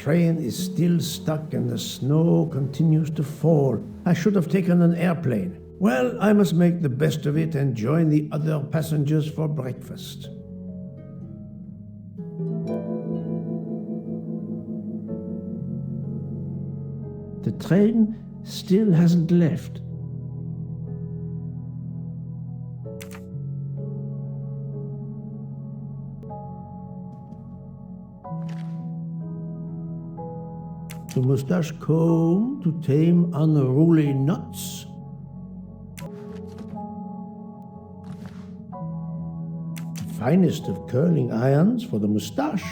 train is still stuck and the snow continues to fall. I should have taken an airplane. Well, I must make the best of it and join the other passengers for breakfast. The train still hasn't left. The mustache comb to tame unruly knots. The finest of curling irons for the mustache.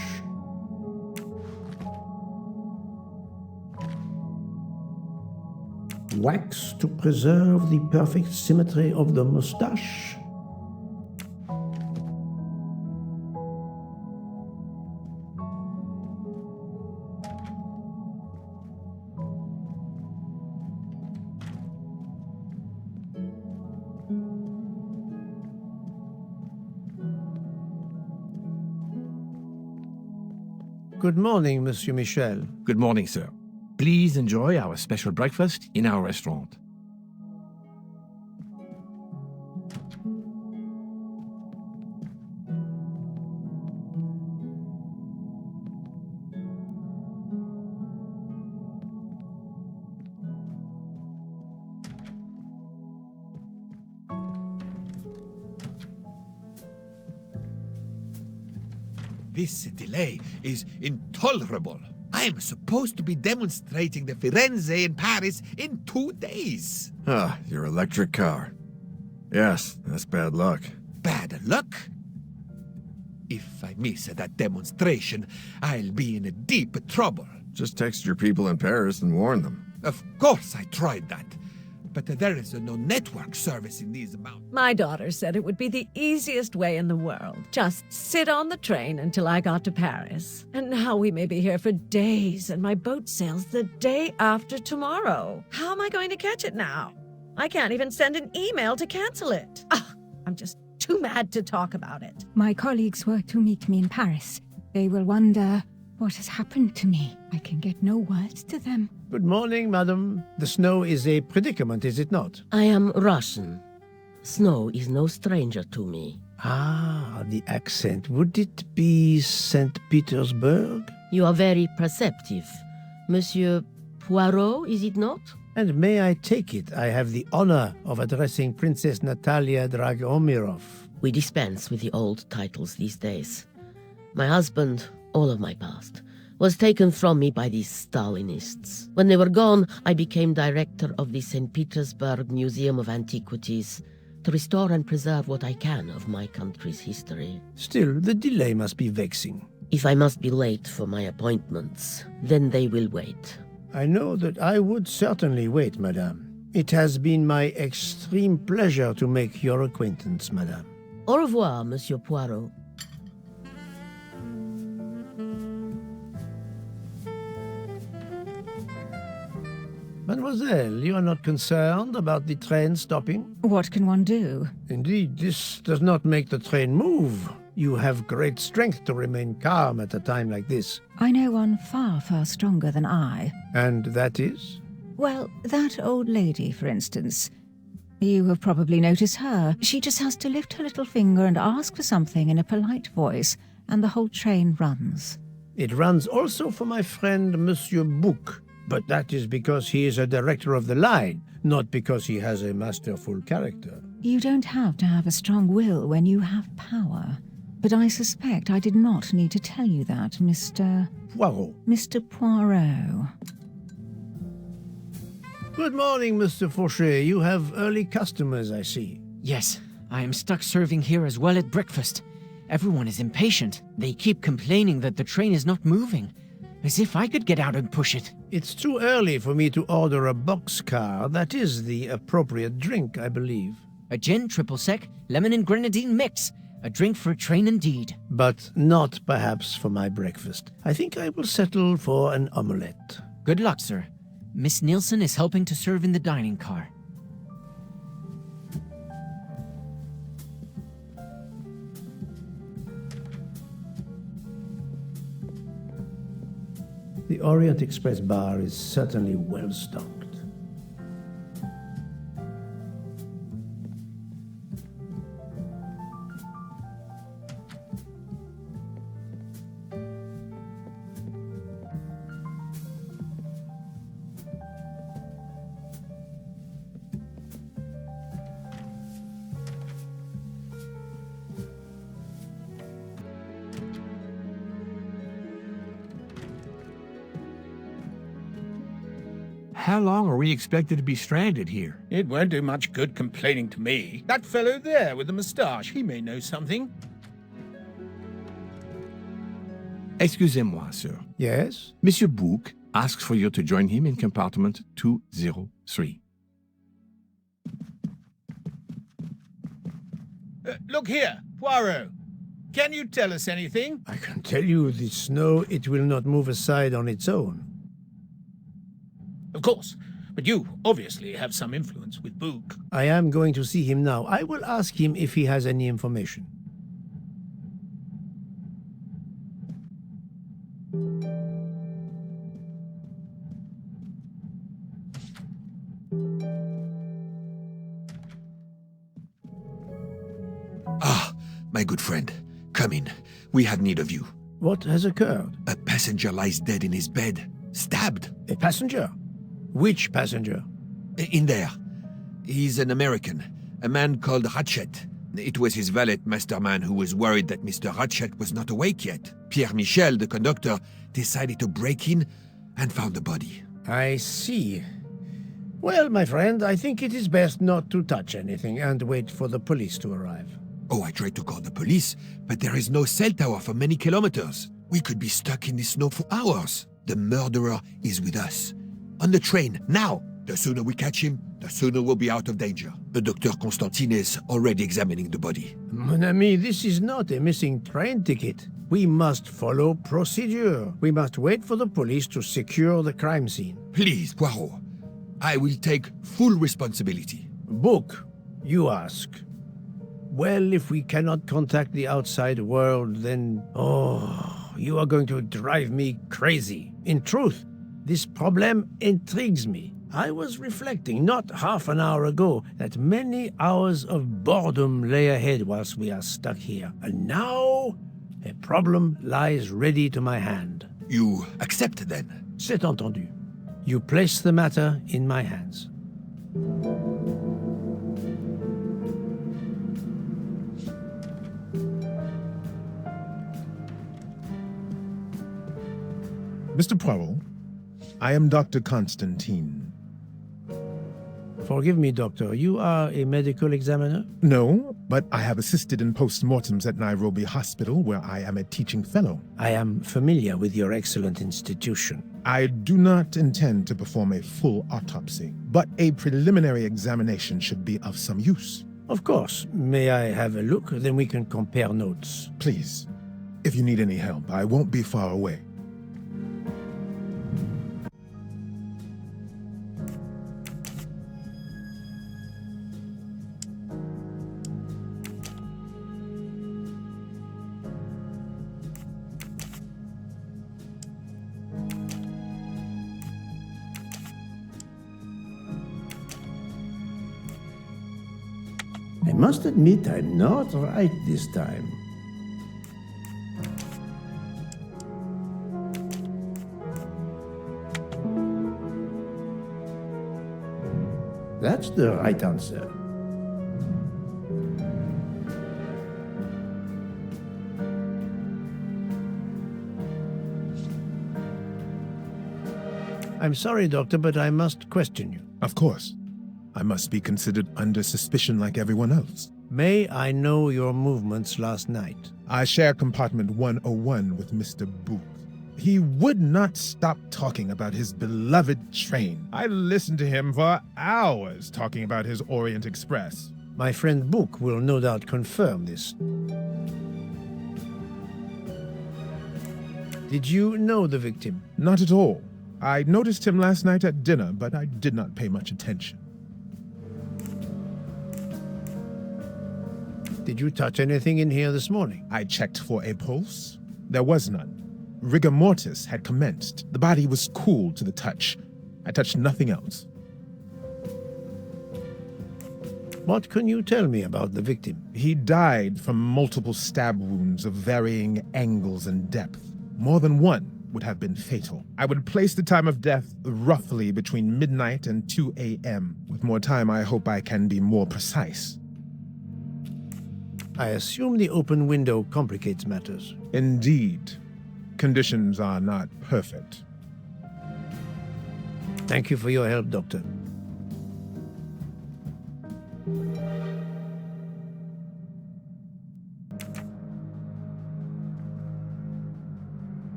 Wax to preserve the perfect symmetry of the mustache. Good morning, Monsieur Michel. Good morning, sir. Please enjoy our special breakfast in our restaurant. This delay is intolerable. I am supposed to be demonstrating the Firenze in Paris in 2 days. Ah, your electric car. Yes, that's bad luck. Bad luck? If I miss that demonstration, I'll be in deep trouble. Just text your people in Paris and warn them. Of course I tried that. But there is no network service in these mountains. My daughter said it would be the easiest way in the world. Just sit on the train until I got to Paris. And now we may be here for days, and my boat sails the day after tomorrow. How am I going to catch it now? I can't even send an email to cancel it. I'm just too mad to talk about it. My colleagues were to meet me in Paris. They will wonder what has happened to me. I can get no words to them. Good morning, madam. The snow is a predicament, is it not? I am Russian. Snow is no stranger to me. Ah, the accent. Would it be St. Petersburg? You are very perceptive. Monsieur Poirot, is it not? And may I take it, I have the honor of addressing Princess Natalia Dragomirov. We dispense with the old titles these days. My husband, all of my past, was taken from me by these Stalinists. When they were gone, I became director of the St. Petersburg Museum of Antiquities to restore and preserve what I can of my country's history. Still, the delay must be vexing. If I must be late for my appointments, then they will wait. I know that I would certainly wait, madame. It has been my extreme pleasure to make your acquaintance, madame. Au revoir, Monsieur Poirot. Mademoiselle, you are not concerned about the train stopping? What can one do? Indeed, this does not make the train move. You have great strength to remain calm at a time like this. I know one far, far stronger than I. And that is? Well, that old lady, for instance. You have probably noticed her. She just has to lift her little finger and ask for something in a polite voice, and the whole train runs. It runs also for my friend Monsieur Bouc, but that is because he is a director of the line, not because he has a masterful character. You don't have to have a strong will when you have power. But I suspect I did not need to tell you that, Mr. Poirot. Mr. Poirot. Good morning, Mr. Fauchet. You have early customers, I see. Yes, I am stuck serving here as well at breakfast. Everyone is impatient. They keep complaining that the train is not moving. As if I could get out and push it. It's too early for me to order a boxcar. That is the appropriate drink, I believe. A gin, triple sec, lemon and grenadine mix. A drink for a train indeed. But not perhaps for my breakfast. I think I will settle for an omelette. Good luck, sir. Miss Nielsen is helping to serve in the dining car. The Orient Express bar is certainly well stocked. How long are we expected to be stranded here? It won't do much good complaining to me. That fellow there with the moustache, he may know something. Excusez-moi, sir. Yes? Monsieur Bouc asks for you to join him in compartment 203. Look here, Poirot. Can you tell us anything? I can tell you the snow, it will not move aside on its own. Of course, but you obviously have some influence with Bouc. I am going to see him now. I will ask him if he has any information. Ah, my good friend. Come in. We had need of you. What has occurred? A passenger lies dead in his bed. Stabbed. A passenger? Which passenger? In there. He's an American. A man called Ratchet. It was his valet masterman who was worried that Mr. Ratchet was not awake yet. Pierre Michel, the conductor, decided to break in and found the body. I see. Well, my friend, I think it is best not to touch anything and wait for the police to arrive. Oh, I tried to call the police, but there is no cell tower for many kilometers. We could be stuck in the snow for hours. The murderer is with us. On the train, now! The sooner we catch him, the sooner we'll be out of danger. The Dr. Constantine is already examining the body. Mon ami, this is not a missing train ticket. We must follow procedure. We must wait for the police to secure the crime scene. Please, Poirot. I will take full responsibility. Book, you ask. Well, if we cannot contact the outside world, then... Oh, you are going to drive me crazy. In truth, this problem intrigues me. I was reflecting not half an hour ago that many hours of boredom lay ahead whilst we are stuck here. And now, a problem lies ready to my hand. You accept then? C'est entendu. You place the matter in my hands. Mr. Poirot, I am Dr. Constantine. Forgive me, Doctor. You are a medical examiner? No, but I have assisted in post-mortems at Nairobi Hospital, where I am a teaching fellow. I am familiar with your excellent institution. I do not intend to perform a full autopsy, but a preliminary examination should be of some use. Of course. May I have a look? Then we can compare notes. Please, if you need any help, I won't be far away. I must admit I'm not right this time. That's the right answer. I'm sorry, Doctor, but I must question you. Of course. I must be considered under suspicion like everyone else. May I know your movements last night? I share compartment 101 with Mr. Bouc. He would not stop talking about his beloved train. I listened to him for hours talking about his Orient Express. My friend Bouc will no doubt confirm this. Did you know the victim? Not at all. I noticed him last night at dinner, but I did not pay much attention. Did you touch anything in here this morning? I checked for a pulse. There was none. Rigor mortis had commenced. The body was cool to the touch. I touched nothing else. What can you tell me about the victim? He died from multiple stab wounds of varying angles and depth. More than one would have been fatal. I would place the time of death roughly between midnight and 2 a.m. With more time, I hope I can be more precise. I assume the open window complicates matters. Indeed. Conditions are not perfect. Thank you for your help, Doctor.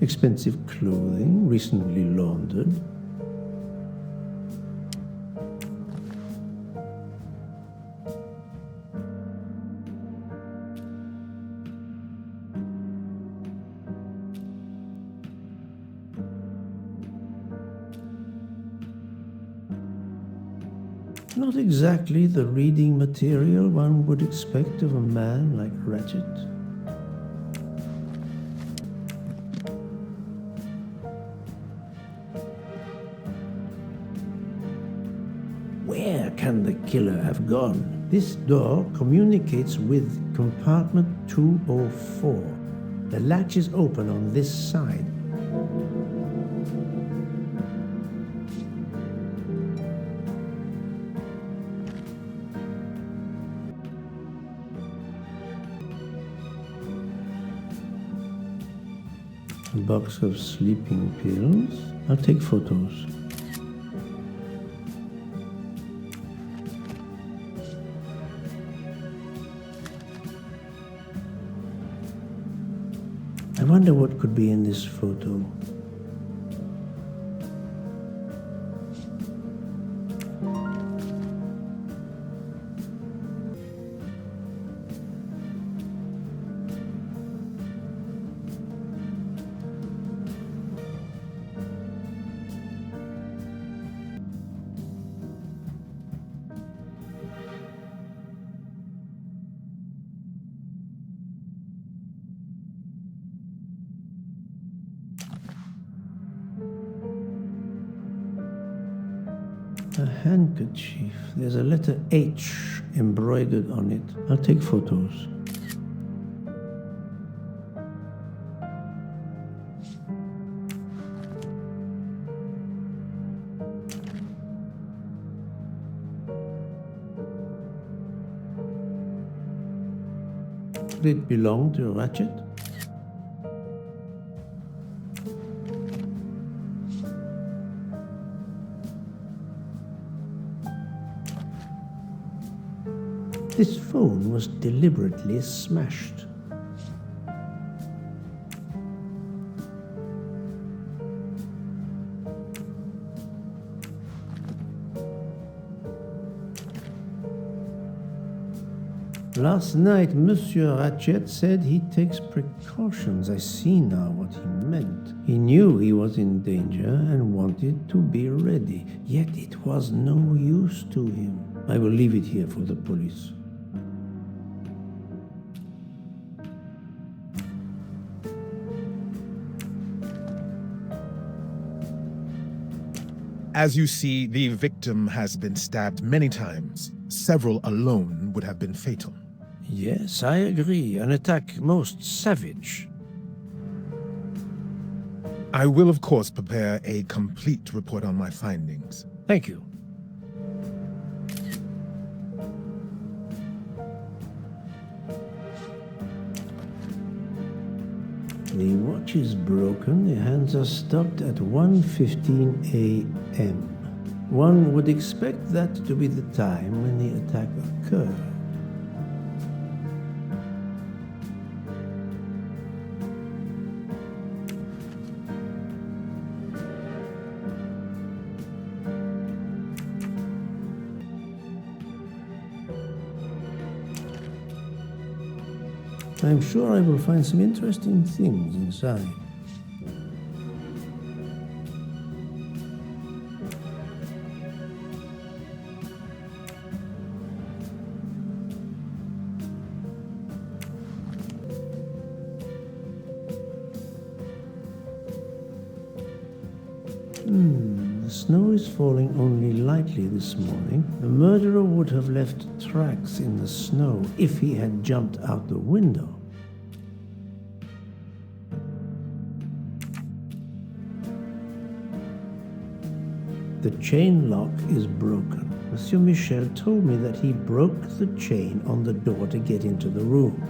Expensive clothing, recently laundered. Not exactly the reading material one would expect of a man like Ratchet. Where can the killer have gone? This door communicates with compartment 204. The latch is open on this side. A box of sleeping pills. I'll take photos. I wonder what could be in this photo. A handkerchief. There's a letter H embroidered on it. I'll take photos. Did it belong to Ratchet? This phone was deliberately smashed. Last night, Monsieur Ratchet said he takes precautions. I see now what he meant. He knew he was in danger and wanted to be ready, yet it was no use to him. I will leave it here for the police. As you see, the victim has been stabbed many times. Several alone would have been fatal. Yes, I agree. An attack most savage. I will, of course, prepare a complete report on my findings. Thank you. The watch is broken. The hands are stopped at 1:15 a.m. One would expect that to be the time when the attack occurred. I'm sure I will find some interesting things inside. snow is falling only lightly this morning. The murderer would have left tracks in the snow if he had jumped out the window. The chain lock is broken. Monsieur Michel told me that he broke the chain on the door to get into the room.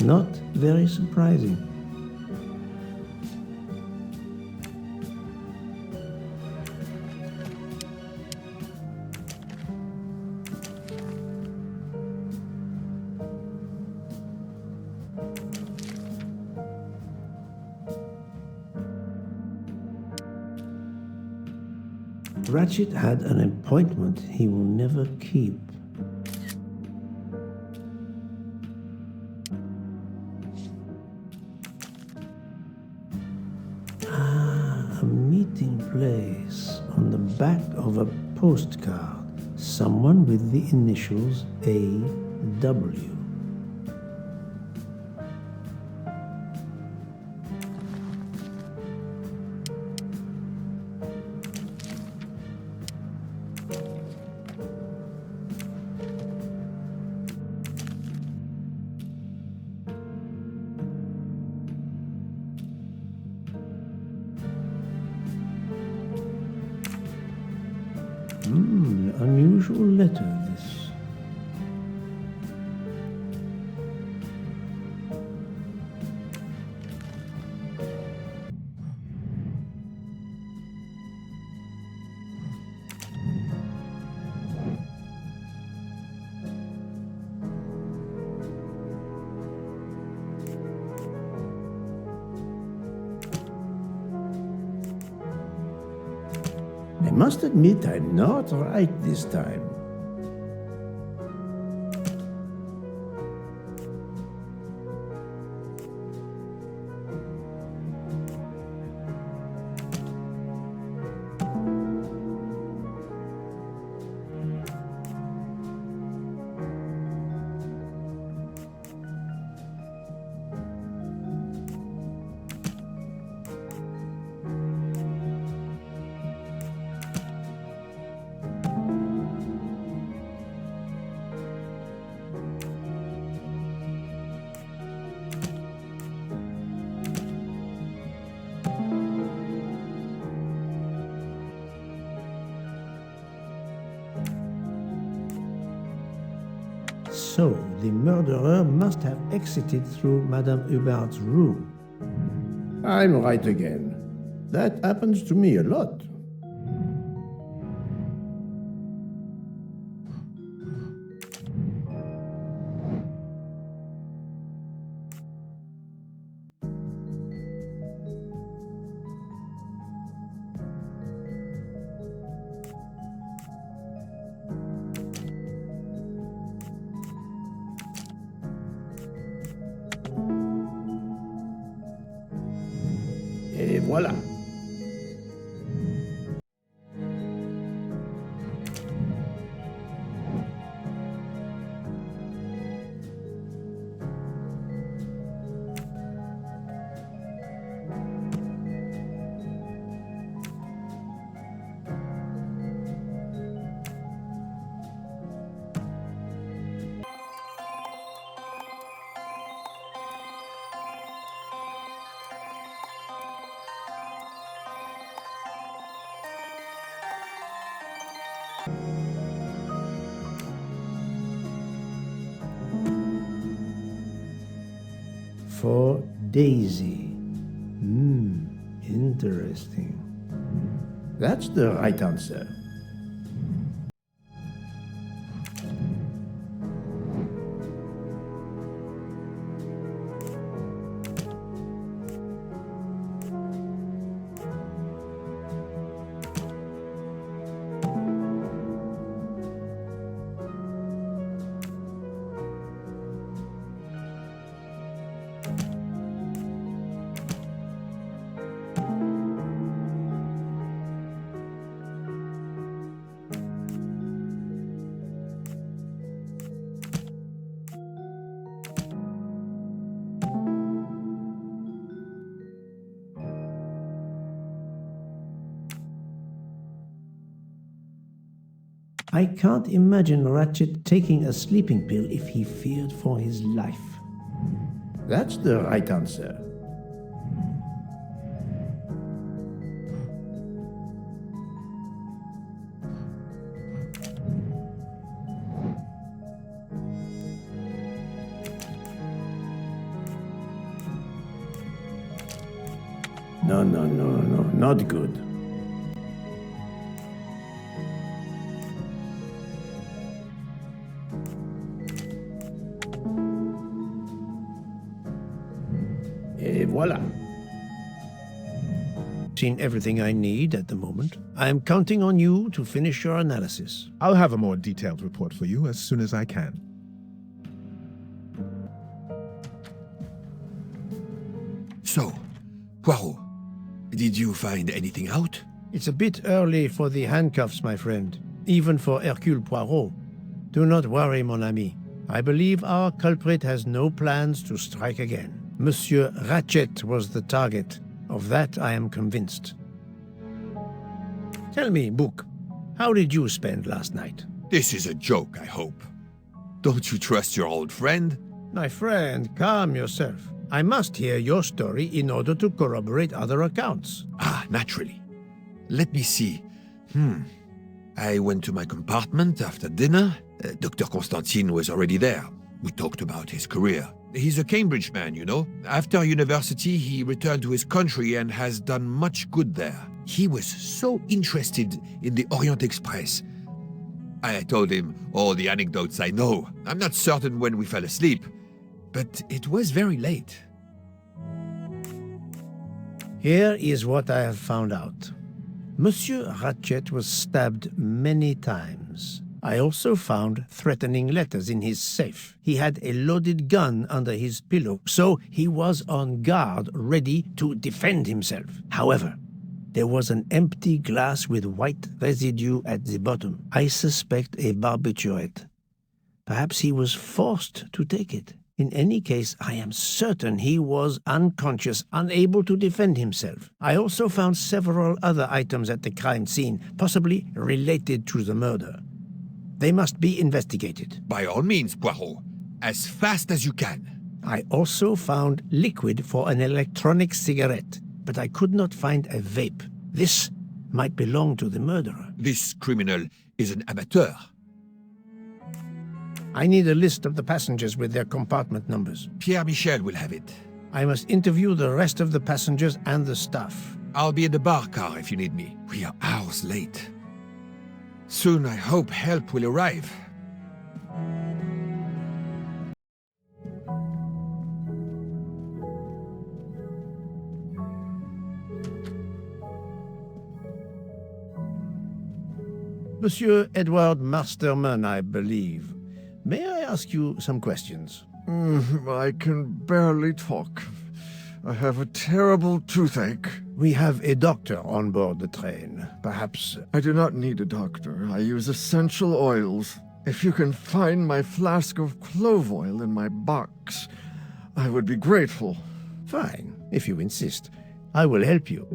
Not very surprising. Ratchet had an appointment he will never keep. A meeting place on the back of a postcard. Someone with the initials A.W. Unusual letter, this. I must admit I'm not right this time. So, the murderer must have exited through Madame Hubbard's room. I'm right again. That happens to me a lot. Et voilà. For Daisy. Interesting. That's the right answer. I can't imagine Ratchet taking a sleeping pill if he feared for his life. That's the right answer. No, not good. Et voilà. Seen everything I need at the moment. I am counting on you to finish your analysis. I'll have a more detailed report for you as soon as I can. So, Poirot, did you find anything out? It's a bit early for the handcuffs, my friend. Even for Hercule Poirot. Do not worry, mon ami. I believe our culprit has no plans to strike again. Monsieur Ratchet was the target. Of that I am convinced. Tell me, Book, how did you spend last night? This is a joke, I hope. Don't you trust your old friend? My friend, calm yourself. I must hear your story in order to corroborate other accounts. Ah, naturally. Let me see. I went to my compartment after dinner. Dr. Constantine was already there. We talked about his career. He's a Cambridge man, you know. After university, he returned to his country and has done much good there. He was so interested in the Orient Express. I told him all the anecdotes I know. I'm not certain when we fell asleep, but it was very late. Here is what I have found out. Monsieur Ratchet was stabbed many times. I also found threatening letters in his safe. He had a loaded gun under his pillow, so he was on guard, ready to defend himself. However, there was an empty glass with white residue at the bottom. I suspect a barbiturate. Perhaps he was forced to take it. In any case, I am certain he was unconscious, unable to defend himself. I also found several other items at the crime scene, possibly related to the murder. They must be investigated. By all means, Poirot. As fast as you can. I also found liquid for an electronic cigarette, but I could not find a vape. This might belong to the murderer. This criminal is an amateur. I need a list of the passengers with their compartment numbers. Pierre Michel will have it. I must interview the rest of the passengers and the staff. I'll be in the bar car if you need me. We are hours late. Soon I hope help will arrive. Monsieur Edward Masterman, I believe. May I ask you some questions? I can barely talk. I have a terrible toothache. We have a doctor on board the train. Perhaps... I do not need a doctor. I use essential oils. If you can find my flask of clove oil in my box, I would be grateful. Fine, if you insist. I will help you.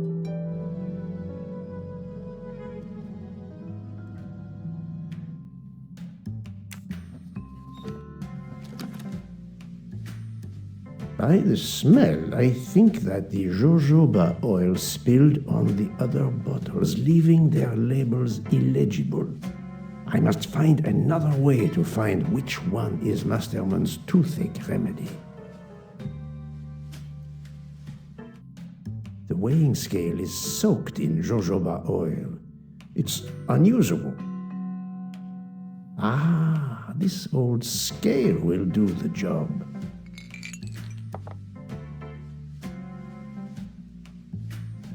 By the smell, I think that the jojoba oil spilled on the other bottles, leaving their labels illegible. I must find another way to find which one is Masterman's toothache remedy. The weighing scale is soaked in jojoba oil. It's unusable. Ah, this old scale will do the job.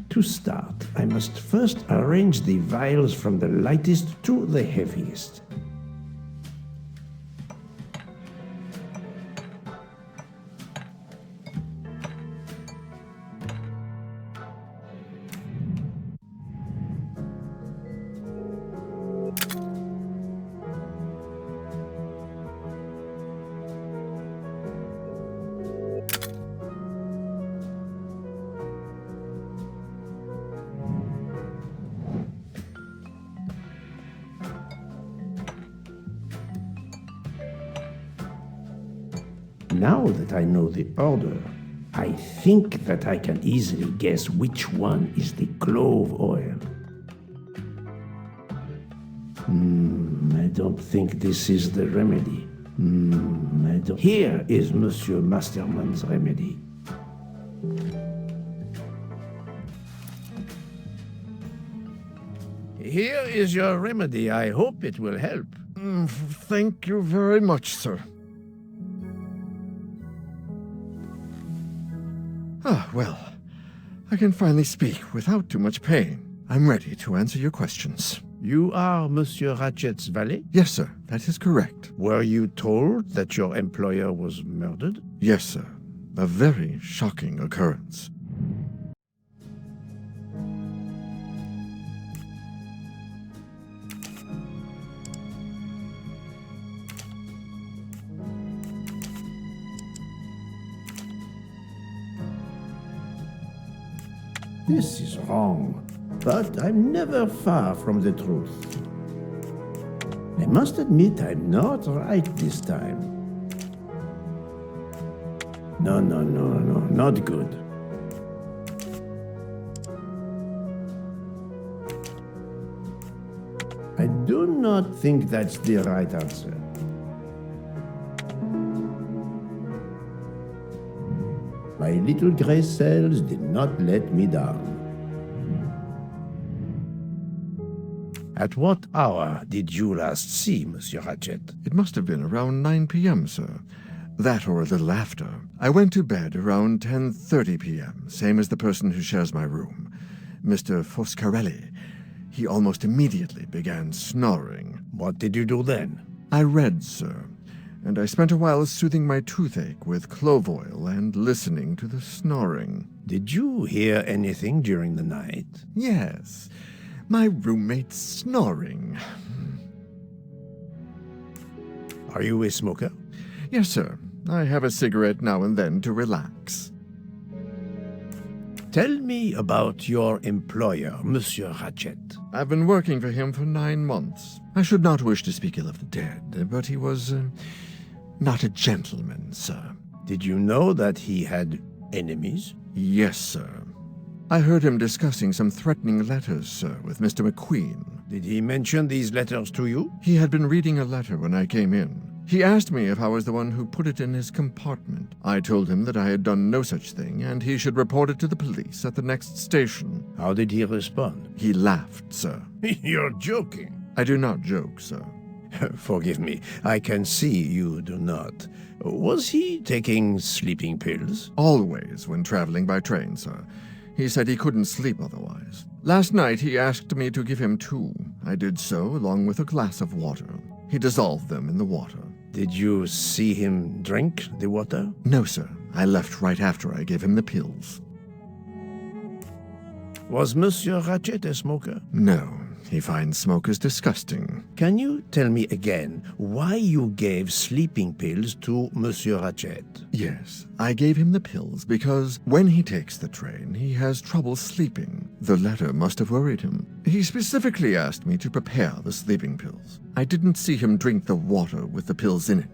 To start, I must first arrange the vials from the lightest to the heaviest. Now that I know the order, I think that I can easily guess which one is the clove oil. I don't think this is the remedy. Here is Monsieur Masterman's remedy. Here is your remedy. I hope it will help. Thank you very much, sir. Well, I can finally speak without too much pain. I'm ready to answer your questions. You are Monsieur Ratchet's valet? Yes, sir, that is correct. Were you told that your employer was murdered? Yes, sir. A very shocking occurrence. This is wrong, but I'm never far from the truth. I must admit I'm not right this time. No, not good. I do not think that's the right answer. My little gray cells did not let me down. At what hour did you last see Monsieur Ratchet? It must have been around 9 p.m., sir. That or a little after. I went to bed around 10:30 p.m., same as the person who shares my room, Mr. Foscarelli. He almost immediately began snoring. What did you do then? I read, sir, and I spent a while soothing my toothache with clove oil and listening to the snoring. Did you hear anything during the night? Yes, my roommate's snoring. Are you a smoker? Yes, sir. I have a cigarette now and then to relax. Tell me about your employer, Monsieur Ratchet. I've been working for him for 9 months. I should not wish to speak ill of the dead, but he was not a gentleman, sir. Did you know that he had enemies? Yes, sir. I heard him discussing some threatening letters, sir, with Mr. McQueen. Did he mention these letters to you? He had been reading a letter when I came in. He asked me if I was the one who put it in his compartment. I told him that I had done no such thing, and he should report it to the police at the next station. How did he respond? He laughed, sir. You're joking. I do not joke, sir. Forgive me, I can see you do not. Was he taking sleeping pills? Always when traveling by train, sir. He said he couldn't sleep otherwise. Last night he asked me to give him 2. I did so, along with a glass of water. He dissolved them in the water. Did you see him drink the water? No, sir. I left right after I gave him the pills. Was Monsieur Ratchet a smoker? No. He finds smokers disgusting. Can you tell me again why you gave sleeping pills to Monsieur Ratchet? Yes, I gave him the pills because when he takes the train, he has trouble sleeping. The letter must have worried him. He specifically asked me to prepare the sleeping pills. I didn't see him drink the water with the pills in it.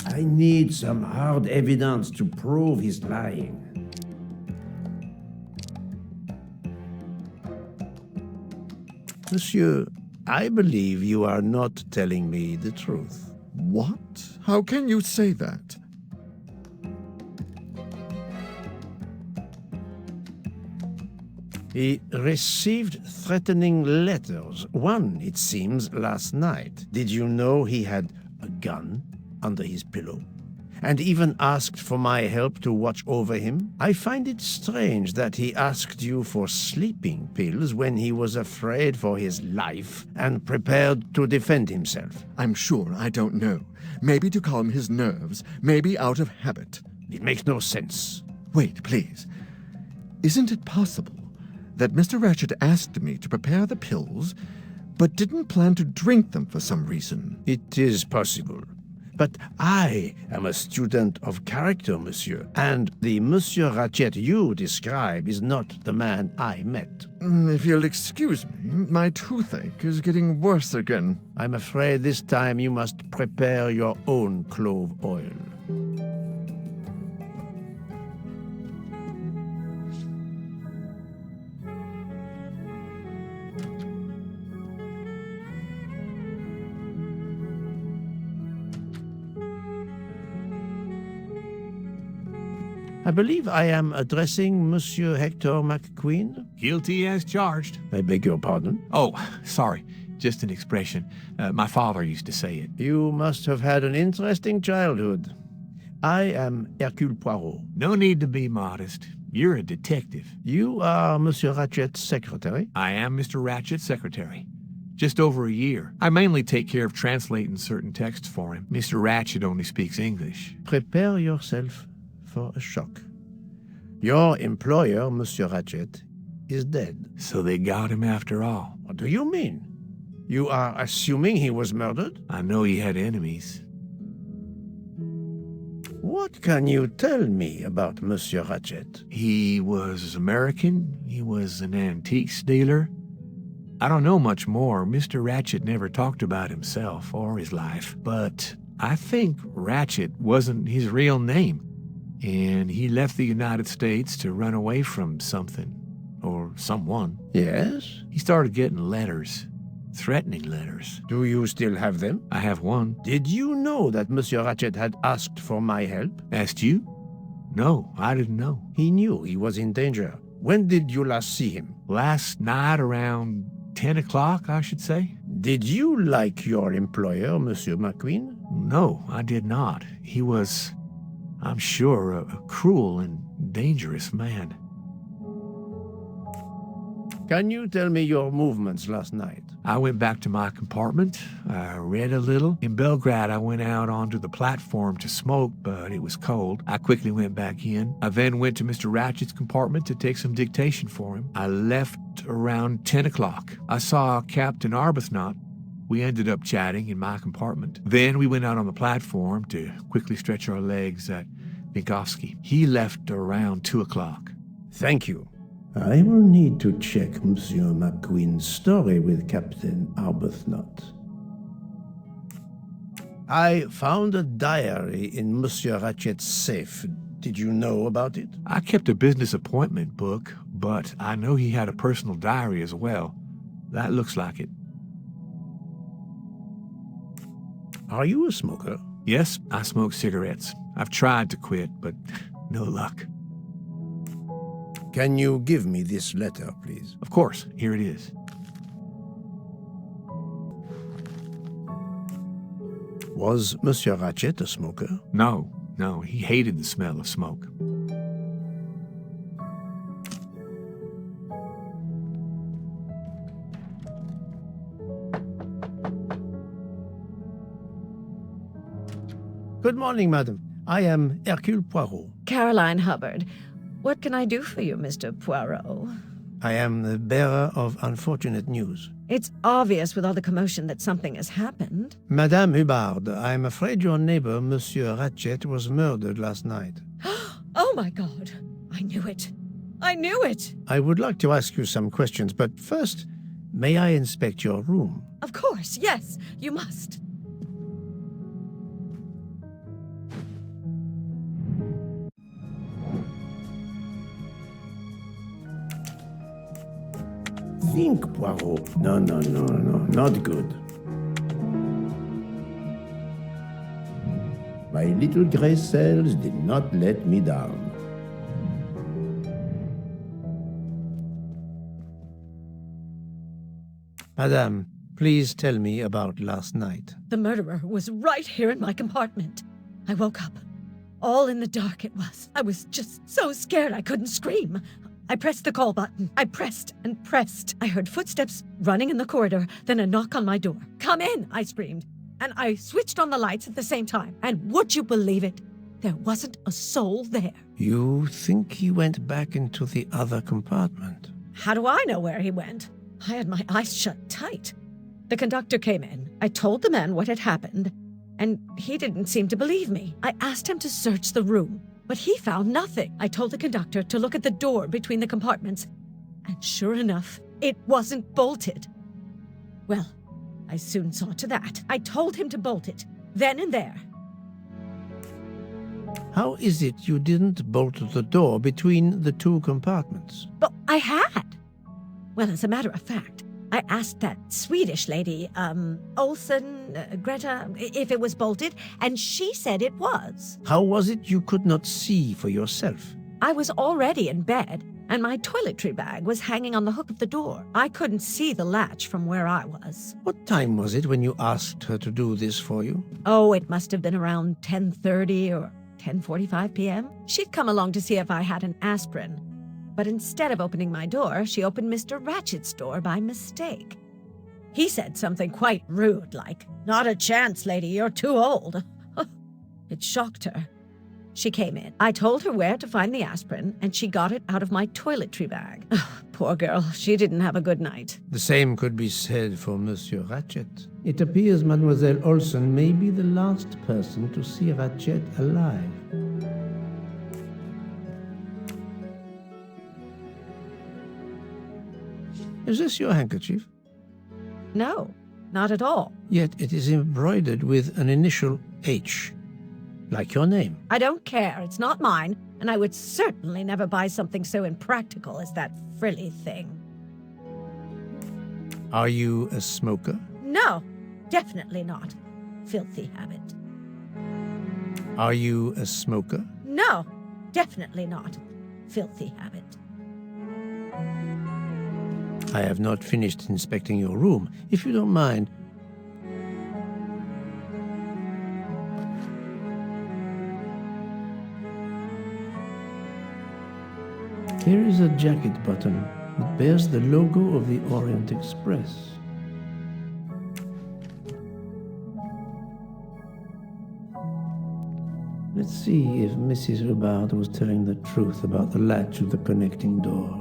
I need some hard evidence to prove he's lying. Monsieur, I believe you are not telling me the truth. What? How can you say that? He received threatening letters. One, it seems, last night. Did you know he had a gun under his pillow? And even asked for my help to watch over him? I find it strange that he asked you for sleeping pills when he was afraid for his life and prepared to defend himself. I'm sure I don't know. Maybe to calm his nerves, maybe out of habit. It makes no sense. Wait, please. Isn't it possible that Mr. Ratchet asked me to prepare the pills, but didn't plan to drink them for some reason. It is possible. But I am a student of character, monsieur, and the Monsieur Ratchet you describe is not the man I met. If you'll excuse me, my toothache is getting worse again. I'm afraid this time you must prepare your own clove oil. I believe I am addressing Monsieur Hector McQueen. Guilty as charged. I beg your pardon. Oh, sorry. Just an expression. My father used to say it. You must have had an interesting childhood. I am Hercule Poirot. No need to be modest. You're a detective. You are Monsieur Ratchet's secretary? I am Mr. Ratchet's secretary. Just over a year. I mainly take care of translating certain texts for him. Mr. Ratchet only speaks English. Prepare yourself for a shock. Your employer, Monsieur Ratchet, is dead. So they got him after all. What do you mean? You are assuming he was murdered? I know he had enemies. What can you tell me about Monsieur Ratchet? He was American. He was an antiques dealer. I don't know much more. Mr. Ratchet never talked about himself or his life. But I think Ratchet wasn't his real name. And he left the United States to run away from something, or someone. Yes? He started getting letters, threatening letters. Do you still have them? I have one. Did you know that Monsieur Ratchet had asked for my help? Asked you? No, I didn't know. He knew he was in danger. When did you last see him? Last night around 10 o'clock, I should say. Did you like your employer, Monsieur McQueen? No, I did not. He was, I'm sure, a cruel and dangerous man. Can you tell me your movements last night? I went back to my compartment. I read a little. In Belgrade, I went out onto the platform to smoke, but it was cold. I quickly went back in. I then went to Mr. Ratchet's compartment to take some dictation for him. I left around 10 o'clock. I saw Captain Arbuthnot. We ended up chatting in my compartment. Then we went out on the platform to quickly stretch our legs at Vinkovsky. He left around 2 o'clock. Thank you. I will need to check Monsieur McQueen's story with Captain Arbuthnot. I found a diary in Monsieur Ratchet's safe. Did you know about it? I kept a business appointment book, but I know he had a personal diary as well. That looks like it. Are you a smoker? Yes, I smoke cigarettes. I've tried to quit, but no luck. Can you give me this letter, please? Of course, here it is. Was Monsieur Ratchet a smoker? No, he hated the smell of smoke. Good morning, madam. I am Hercule Poirot. Caroline Hubbard. What can I do for you, Mr. Poirot? I am the bearer of unfortunate news. It's obvious with all the commotion that something has happened. Madame Hubbard, I am afraid your neighbor, Monsieur Ratchet, was murdered last night. Oh my God! I knew it! I knew it! I would like to ask you some questions, but first, may I inspect your room? Of course, yes, you must. Think, Poirot. No, not good. My little gray cells did not let me down. Madame, please tell me about last night. The murderer was right here in my compartment. I woke up. All in the dark it was. I was just so scared I couldn't scream. I pressed the call button. I pressed and pressed. I heard footsteps running in the corridor, then a knock on my door. Come in, I screamed. And I switched on the lights at the same time. And would you believe it? There wasn't a soul there. You think he went back into the other compartment? How do I know where he went? I had my eyes shut tight. The conductor came in. I told the man what had happened, and he didn't seem to believe me. I asked him to search the room, but he found nothing. I told the conductor to look at the door between the compartments, and sure enough, it wasn't bolted. Well, I soon saw to that. I told him to bolt it, then and there. How is it you didn't bolt the door between the two compartments? But I had. Well, as a matter of fact, I asked that Swedish lady, Olsen, Greta, if it was bolted, and she said it was. How was it you could not see for yourself? I was already in bed, and my toiletry bag was hanging on the hook of the door. I couldn't see the latch from where I was. What time was it when you asked her to do this for you? Oh, it must have been around 10:30 or 10:45 p.m. She'd come along to see if I had an aspirin. But instead of opening my door, she opened Mr. Ratchet's door by mistake. He said something quite rude, like, "Not a chance, lady, you're too old." It shocked her. She came in. I told her where to find the aspirin, and she got it out of my toiletry bag. Poor girl, she didn't have a good night. The same could be said for Monsieur Ratchet. It appears Mademoiselle Olsen may be the last person to see Ratchet alive. Is this your handkerchief? No, not at all. Yet it is embroidered with an initial H, like your name. I don't care. It's not mine, and I would certainly never buy something so impractical as that frilly thing. Are you a smoker? No, definitely not. Filthy habit. Are you a smoker? No, definitely not. Filthy habit. I have not finished inspecting your room. If you don't mind, here is a jacket button that bears the logo of the Orient Express. Let's see if Mrs. Hubbard was telling the truth about the latch of the connecting door.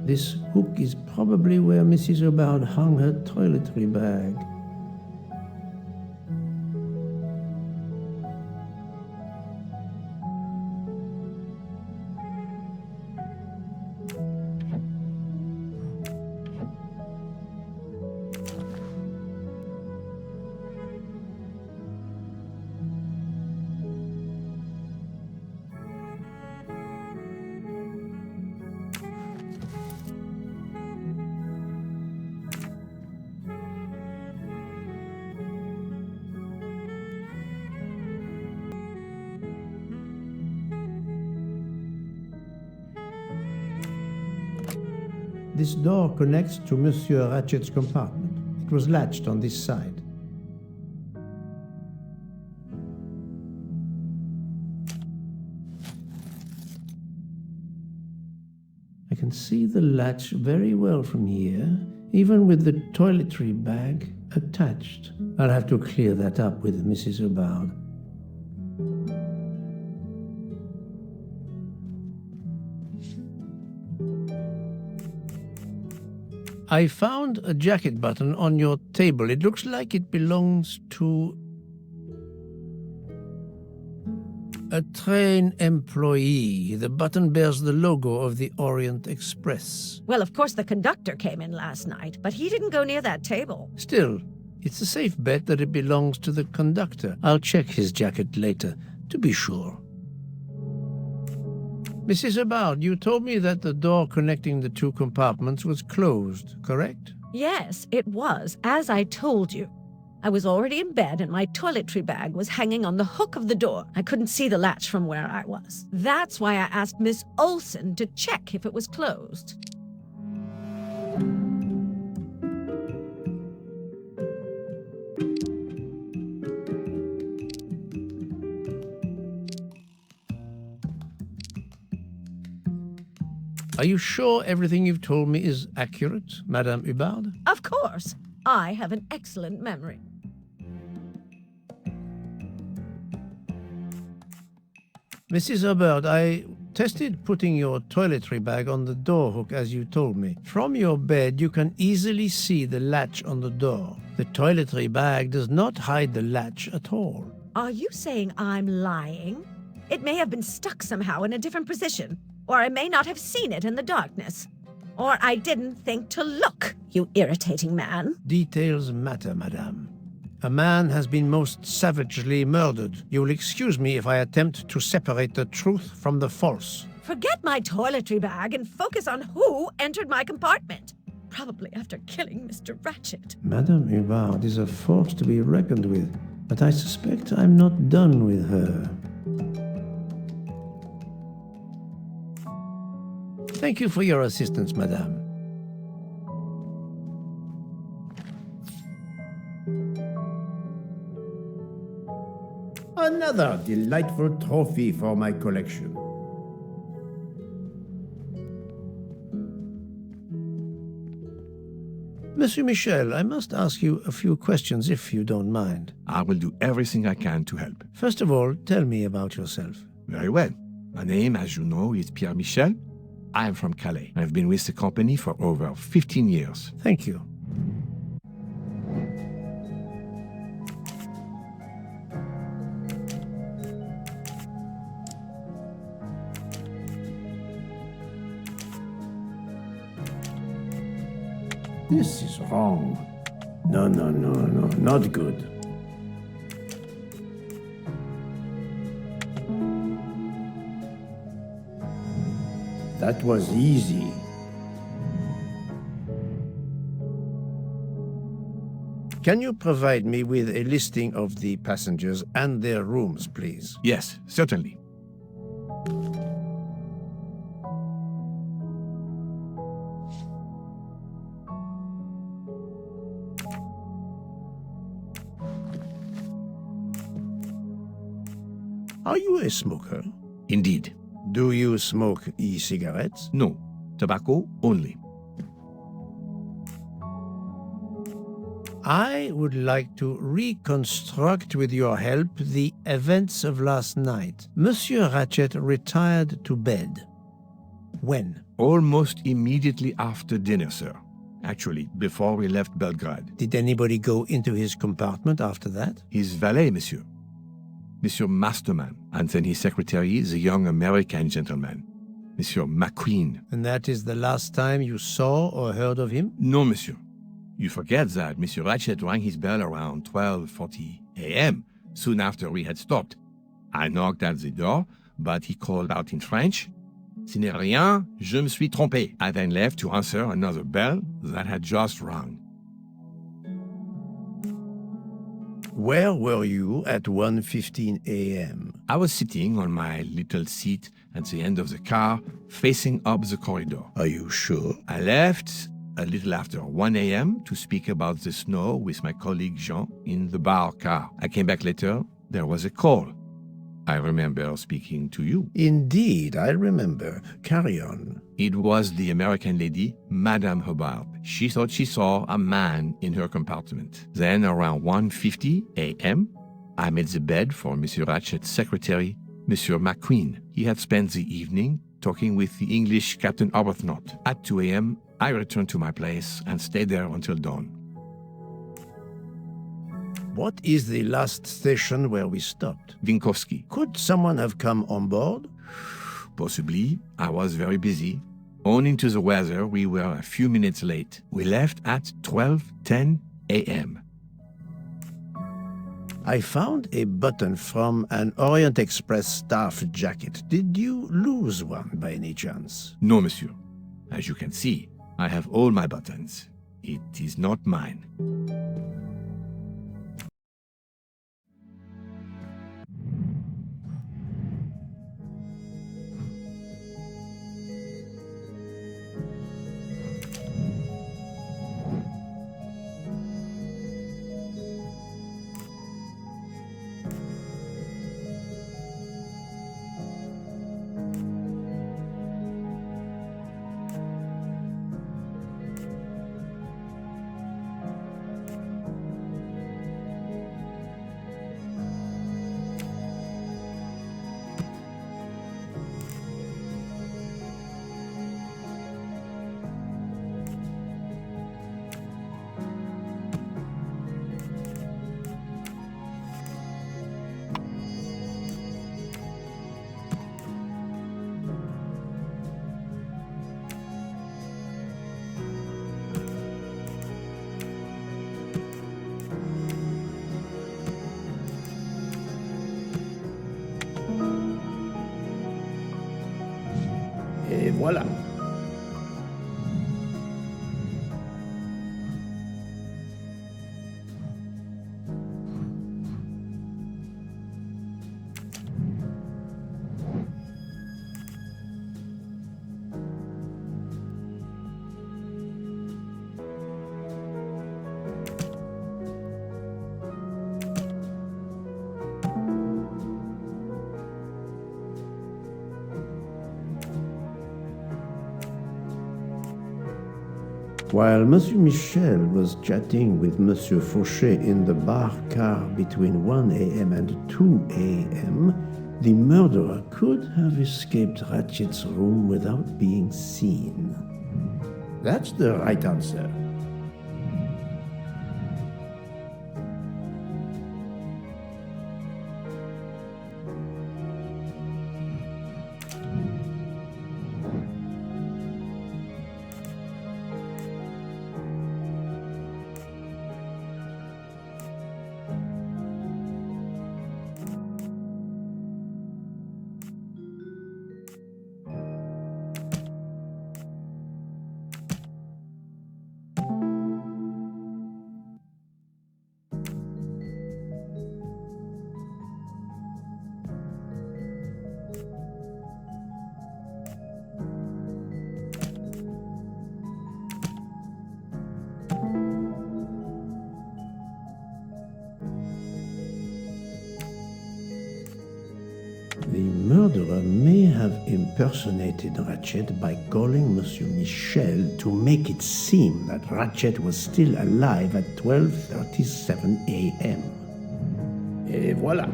This hook is probably where Mrs. Hubbard hung her toiletry bag. This door connects to Monsieur Ratchet's compartment. It was latched on this side. I can see the latch very well from here, even with the toiletry bag attached. I'll have to clear that up with Mrs. Hubbard. I found a jacket button on your table. It looks like it belongs to a train employee. The button bears the logo of the Orient Express. Well, of course, the conductor came in last night, but he didn't go near that table. Still, it's a safe bet that it belongs to the conductor. I'll check his jacket later, to be sure. Mrs. Hubbard, you told me that the door connecting the two compartments was closed, correct? Yes, it was, as I told you. I was already in bed and my toiletry bag was hanging on the hook of the door. I couldn't see the latch from where I was. That's why I asked Miss Olsen to check if it was closed. Are you sure everything you've told me is accurate, Madame Hubbard? Of course. I have an excellent memory. Mrs. Hubbard, I tested putting your toiletry bag on the door hook as you told me. From your bed, you can easily see the latch on the door. The toiletry bag does not hide the latch at all. Are you saying I'm lying? It may have been stuck somehow in a different position, or I may not have seen it in the darkness. Or I didn't think to look, you irritating man. Details matter, madame. A man has been most savagely murdered. You will excuse me if I attempt to separate the truth from the false. Forget my toiletry bag and focus on who entered my compartment. Probably after killing Mr. Ratchet. Madame Hubbard is a force to be reckoned with, but I suspect I'm not done with her. Thank you for your assistance, madame. Another delightful trophy for my collection. Monsieur Michel, I must ask you a few questions if you don't mind. I will do everything I can to help. First of all, tell me about yourself. Very well. My name, as you know, is Pierre Michel. I am from Calais. I've been with the company for over 15 years. Thank you. This is wrong. No, not good. That was easy. Can you provide me with a listing of the passengers and their rooms, please? Yes, certainly. Are you a smoker? Indeed. Do you smoke e-cigarettes? No, tobacco only. I would like to reconstruct with your help the events of last night. Monsieur Ratchet retired to bed. When? Almost immediately after dinner, sir. Actually, before we left Belgrade. Did anybody go into his compartment after that? His valet, monsieur. Monsieur Masterman, and then his secretary, the young American gentleman, Monsieur McQueen. And that is the last time you saw or heard of him? No, monsieur. You forget that Monsieur Ratchet rang his bell around 12:40 a.m., soon after we had stopped. I knocked at the door, but he called out in French, "Ce n'est rien, je me suis trompé." I then left to answer another bell that had just rung. Where were you at 1:15 a.m.? I was sitting on my little seat at the end of the car, facing up the corridor. Are you sure? I left a little after 1 a.m. to speak about the snow with my colleague Jean in the bar car. I came back later. There was a call. I remember speaking to you. Indeed, I remember. Carry on. It was the American lady, Madame Hubbard. She thought she saw a man in her compartment. Then, around 1:50 a.m., I made the bed for Monsieur Ratchet's secretary, Monsieur McQueen. He had spent the evening talking with the English Captain Arbuthnot. At 2 a.m., I returned to my place and stayed there until dawn. What is the last station where we stopped? Vinkovsky. Could someone have come on board? Possibly. I was very busy. Owing to the weather, we were a few minutes late. We left at 12:10 a.m. I found a button from an Orient Express staff jacket. Did you lose one by any chance? No, monsieur. As you can see, I have all my buttons. It is not mine. voilà. While Monsieur Michel was chatting with Monsieur Fauchet in the bar car between 1 a.m. and 2 a.m., the murderer could have escaped Ratchet's room without being seen. That's the right answer. The murderer may have impersonated Ratchet by calling Monsieur Michel to make it seem that Ratchet was still alive at 12:37 a.m. Et voilà.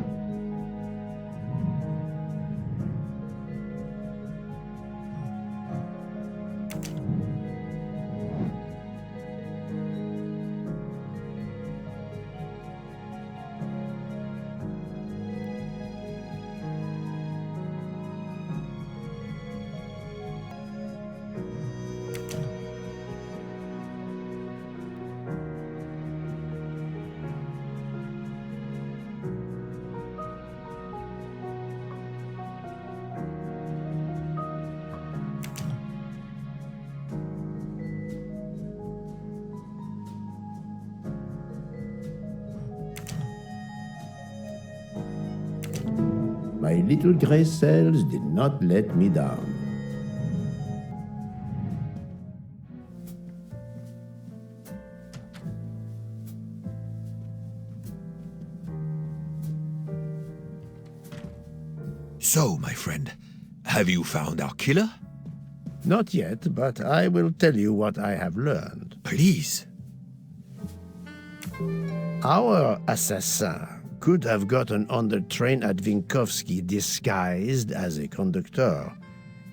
My little gray cells did not let me down. So, my friend, have you found our killer? Not yet, but I will tell you what I have learned. Please. Our assassin could have gotten on the train at Vinkovsky disguised as a conductor,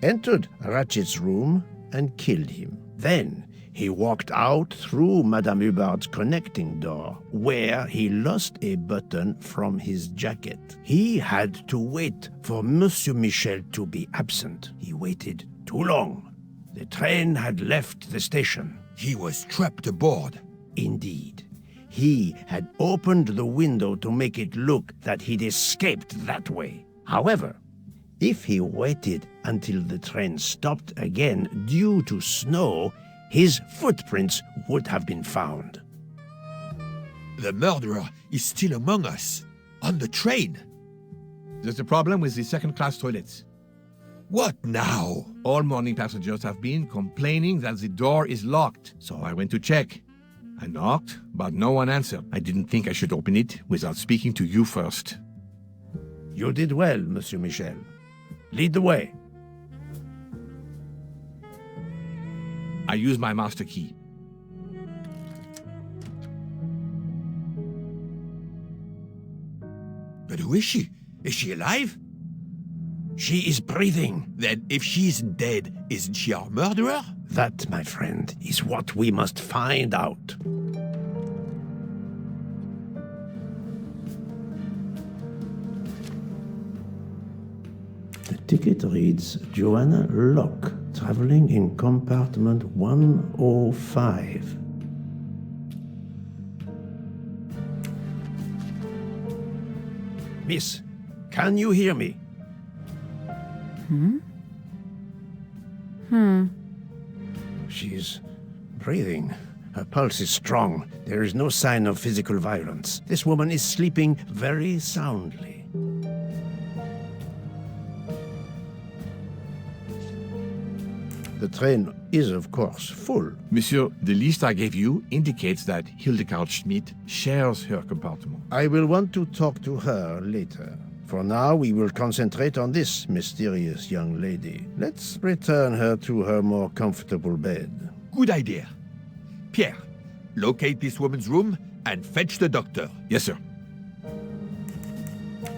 entered Ratchet's room, and killed him. Then he walked out through Madame Hubbard's connecting door, where he lost a button from his jacket. He had to wait for Monsieur Michel to be absent. He waited too long. The train had left the station. He was trapped aboard. Indeed. He had opened the window to make it look that he'd escaped that way. However, if he waited until the train stopped again due to snow, his footprints would have been found. The murderer is still among us, on the train. There's a problem with the second-class toilets. What now? All morning passengers have been complaining that the door is locked, so I went to check. I knocked, but no one answered. I didn't think I should open it without speaking to you first. You did well, Monsieur Michel. Lead the way. I used my master key. But who is she? Is she alive? She is breathing. Then if she isn't dead, isn't she our murderer? That, my friend, is what we must find out. The ticket reads Joanna Locke, traveling in compartment 105. Miss, can you hear me? She's breathing. Her pulse is strong. There is no sign of physical violence. This woman is sleeping very soundly. The train is, of course, full. Monsieur, the list I gave you indicates that Hildegard Schmidt shares her compartment. I will want to talk to her later. For now, we will concentrate on this mysterious young lady. Let's return her to her more comfortable bed. Good idea. Pierre, locate this woman's room and fetch the doctor. Yes, sir.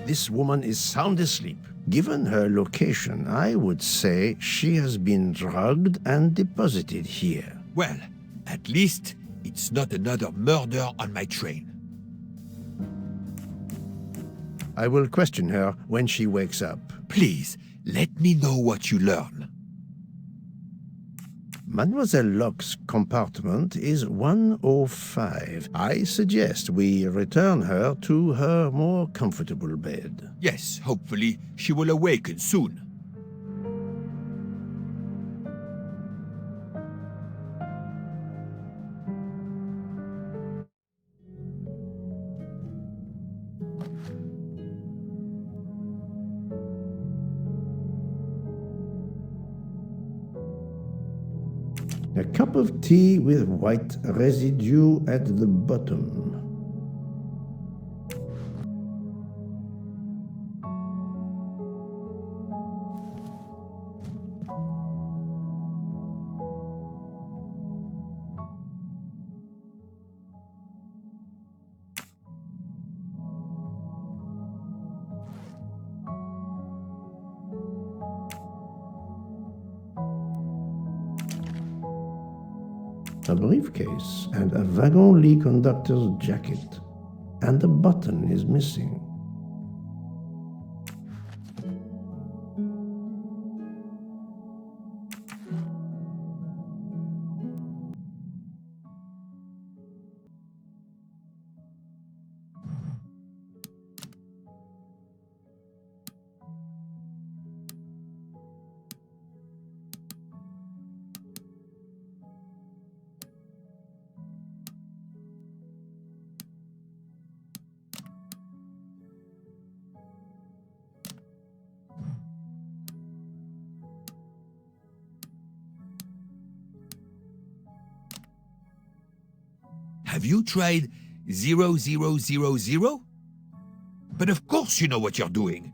This woman is sound asleep. Given her location, I would say she has been drugged and deposited here. Well, at least it's not another murder on my train. I will question her when she wakes up. Please, let me know what you learn. Mademoiselle Locke's compartment is 105. I suggest we return her to her more comfortable bed. Yes, hopefully she will awaken soon. A cup of tea with white residue at the bottom. A briefcase and a wagon-lit conductor's jacket, and a button is missing. Have you tried 0000? But of course you know what you're doing.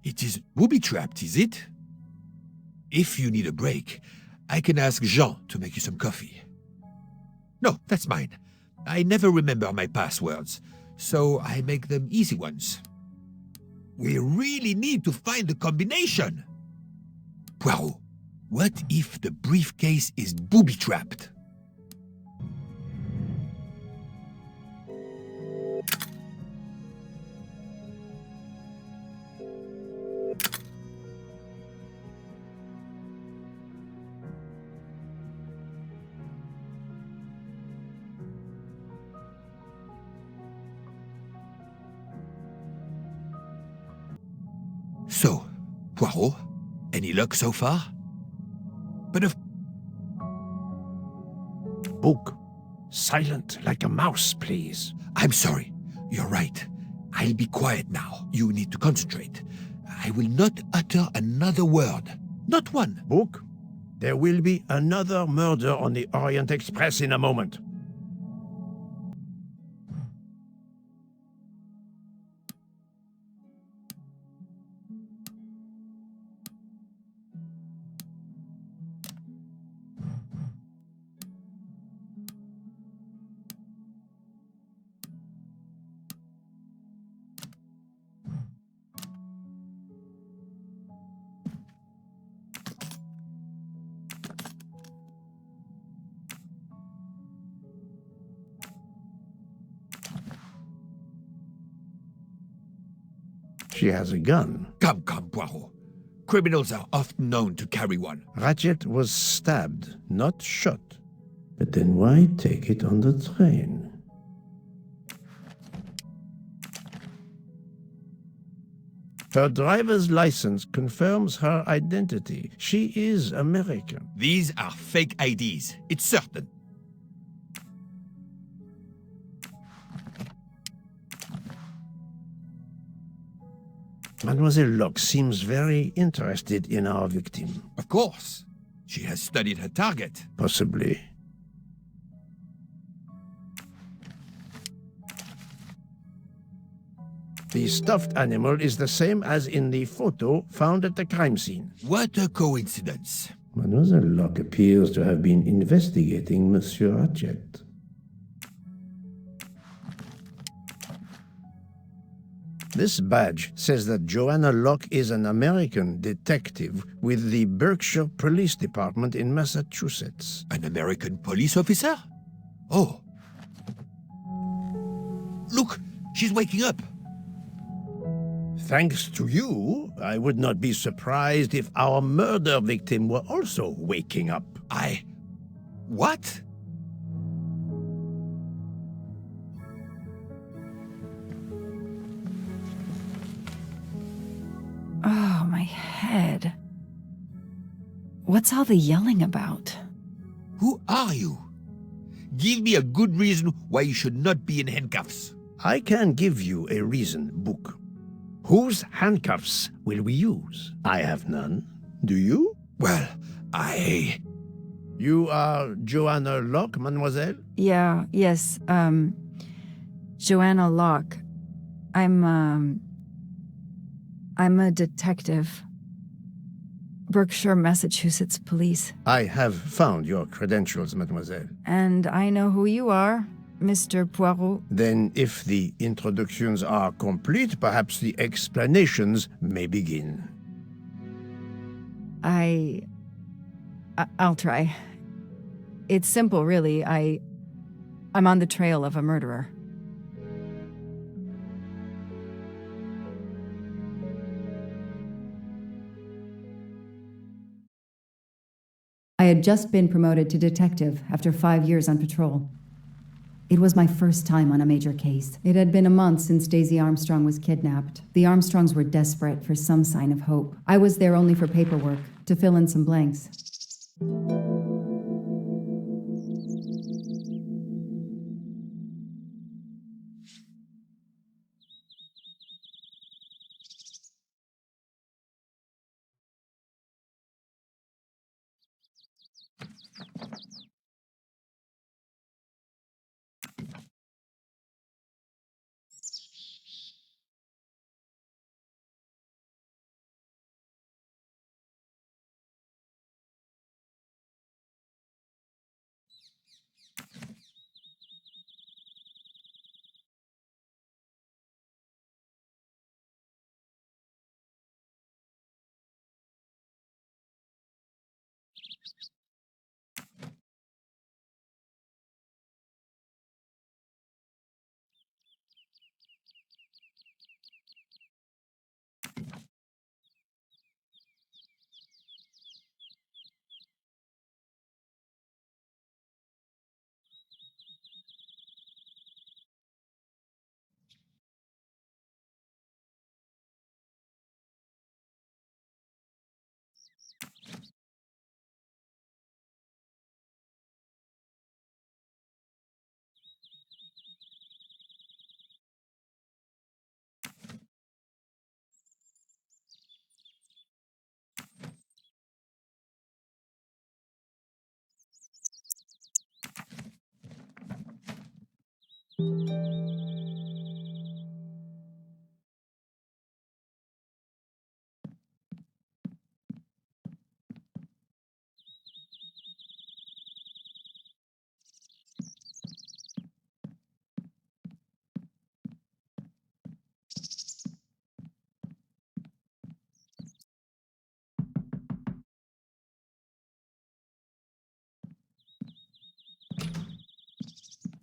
It is booby-trapped, is it? If you need a break, I can ask Jean to make you some coffee. No, that's mine. I never remember my passwords, so I make them easy ones. We really need to find the combination. Poirot, what if the briefcase is booby-trapped? So, Poirot, any luck so far? But of... Book. Silent like a mouse, please. I'm sorry. You're right. I'll be quiet now. You need to concentrate. I will not utter another word. Not one. Book. There will be another murder on the Orient Express in a moment. She has a gun. Come, Poirot. Criminals are often known to carry one. Ratchet was stabbed, not shot. But then why take it on the train? Her driver's license confirms her identity. She is American. These are fake IDs. It's certain. Mademoiselle Locke seems very interested in our victim. Of course. She has studied her target. Possibly. The stuffed animal is the same as in the photo found at the crime scene. What a coincidence. Mademoiselle Locke appears to have been investigating Monsieur Ratchet. This badge says that Joanna Locke is an American detective with the Berkshire Police Department in Massachusetts. An American police officer? Oh. Look, she's waking up. Thanks to you, I would not be surprised if our murder victim were also waking up. What? Oh, my head. What's all the yelling about? Who are you? Give me a good reason why you should not be in handcuffs. I can give you a reason, Book. Whose handcuffs will we use? I have none. Do you? Well, You are Joanna Locke, mademoiselle? Yes, Joanna Locke. I'm a detective. Berkshire, Massachusetts Police. I have found your credentials, mademoiselle. And I know who you are, Mr. Poirot. Then, if the introductions are complete, perhaps the explanations may begin. I'll try. It's simple, really. I'm on the trail of a murderer. I had just been promoted to detective after 5 years on patrol. It was my first time on a major case. It had been a month since Daisy Armstrong was kidnapped. The Armstrongs were desperate for some sign of hope. I was there only for paperwork, to fill in some blanks.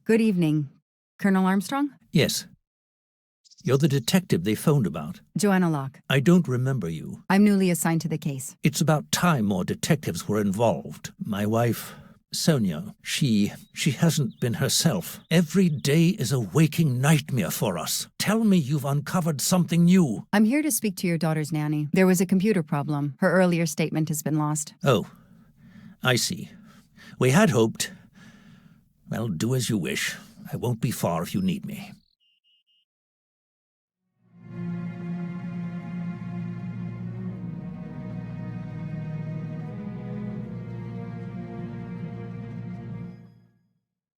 Good evening. Colonel Armstrong? Yes. You're the detective they phoned about. Joanna Locke. I don't remember you. I'm newly assigned to the case. It's about time more detectives were involved. My wife Sonia, she hasn't been herself. Every day is a waking nightmare for us. Tell me you've uncovered something new. I'm here to speak to your daughter's nanny. There was a computer problem. Her earlier statement has been lost. Oh, I see. We had hoped. Well, do as you wish. I won't be far if you need me.